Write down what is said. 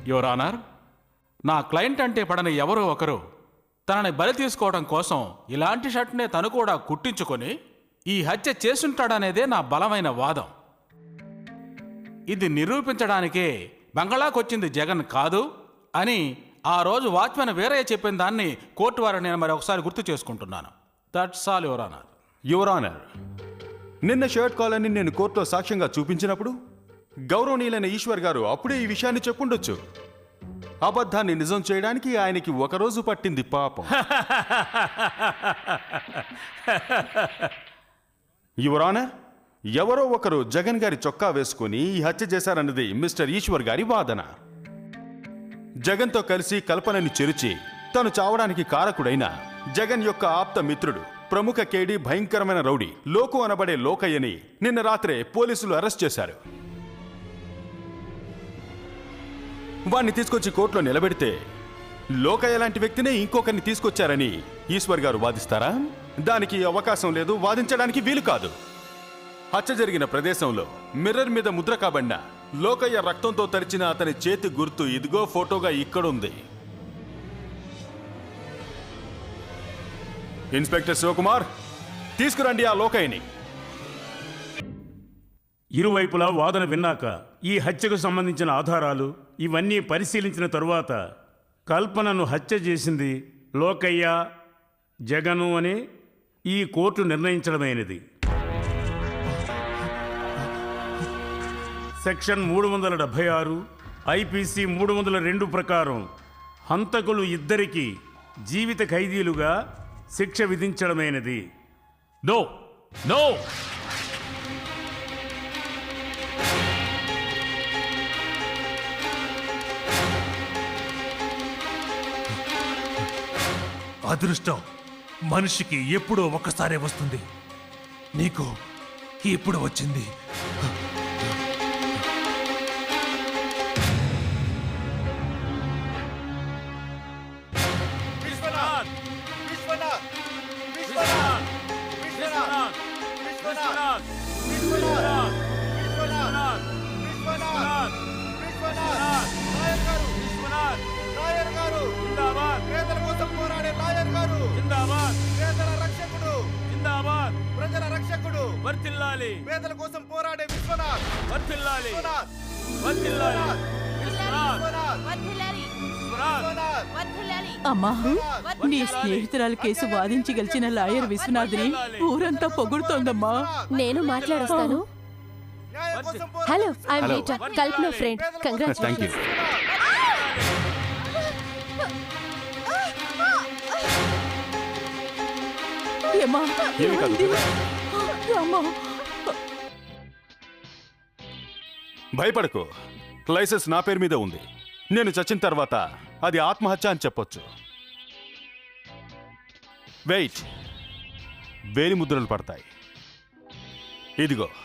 Your honour, నా client అంటే పడని ఎవరో ఒకరు తనని బలి తీసుకోవడం కోసం ఇలాంటి షర్ట్నే తను కూడా కుట్టించుకొని ఈ హత్య చేసుంటాడనేదే నా బలమైన వాదం. ఇది నిరూపించడానికే బంగళాకొచ్చింది జగన్ కాదు అని ఆ రోజు వాచ్మెన్ వీరయ్య చెప్పిన దాన్ని కోర్టు వారిని నేను మరి ఒకసారి గుర్తు చేసుకుంటున్నాను. That's all your honour. Your honour, నిన్న షర్ట్ కాలనీ నేను కోర్టులో సాక్ష్యంగా చూపించినప్పుడు గౌరవనీయులైన ఈశ్వర్ గారు అప్పుడే ఈ విషయాన్ని చెప్పుండొచ్చు. అబద్ధాన్ని నిజం చేయడానికి ఆయనకి ఒకరోజు పట్టింది పాపం. యువర్ ఆనర్, ఎవరో ఒకరు జగన్ గారి చొక్కా వేసుకుని ఈ హత్య చేశారన్నది మిస్టర్ ఈశ్వర్ గారి వాదన. జగన్తో కలిసి కల్పనని చెరిచి తను చావడానికి కారకుడైన జగన్ యొక్క ఆప్త మిత్రుడు ప్రముఖ కేడీ భయంకరమైన రౌడీ లోకు అనబడే లోకయ్యని నిన్న రాత్రే పోలీసులు అరెస్ట్ చేశారు. వాణ్ణి తీసుకొచ్చి కోర్టులో నిలబెడితే లోకయ్య లాంటి వ్యక్తినే ఇంకొకరిని తీసుకొచ్చారని ఈశ్వర్ గారు వాదిస్తారా? దానికి అవకాశం లేదు, వాదించడానికి వీలు కాదు. హత్య జరిగిన ప్రదేశంలో మిర్రర్ మీద ముద్ర కాబడిన లోకయ్య రక్తంతో తరిచిన అతని చేతి గుర్తు ఇదిగో ఫోటోగా ఇక్కడుంది. ఇన్స్పెక్టర్ శివకుమార్, తీసుకురండి ఆ లోకయ్యని. ఇరువైపులా వాదన విన్నాక ఈ హత్యకు సంబంధించిన ఆధారాలు ఇవన్నీ పరిశీలించిన తరువాత కల్పనను హత్య చేసింది లోకయ్య, జగను అని ఈ కోర్టు నిర్ణయించడమైనది. సెక్షన్ 376 ఐపీసీ 302 ప్రకారం హంతకులు ఇద్దరికీ జీవిత ఖైదీలుగా శిక్ష విధించడమైనది. నో నో అదృష్టం మనిషికి ఎప్పుడో ఒక్కసారే వస్తుంది. నీకు ఇప్పుడు వచ్చింది. ప్రజల రక్షకుడు వర్ధిల్లాలి. పేదల కోసం పోరాడే విశ్వనాథ్ వర్ధిల్లాలి. అమ్మా, నీ స్నేహితురాల కేసు వాదించి గెలిచిన లాయర్ విశ్వనాథ్ని ఊరంతా పొగుడుతోందమ్మా. నేను మాట్లాడొస్తాను. Hello, I'm Rita, Kalpana friend. Congratulations. భయపడకు, లైసెన్స్ నా పేరు మీద ఉంది. నేను చచ్చిన తర్వాత అది ఆత్మహత్య అని చెప్పొచ్చు. వెయిట్, వేలి ముద్రలు పడతాయి. ఇదిగో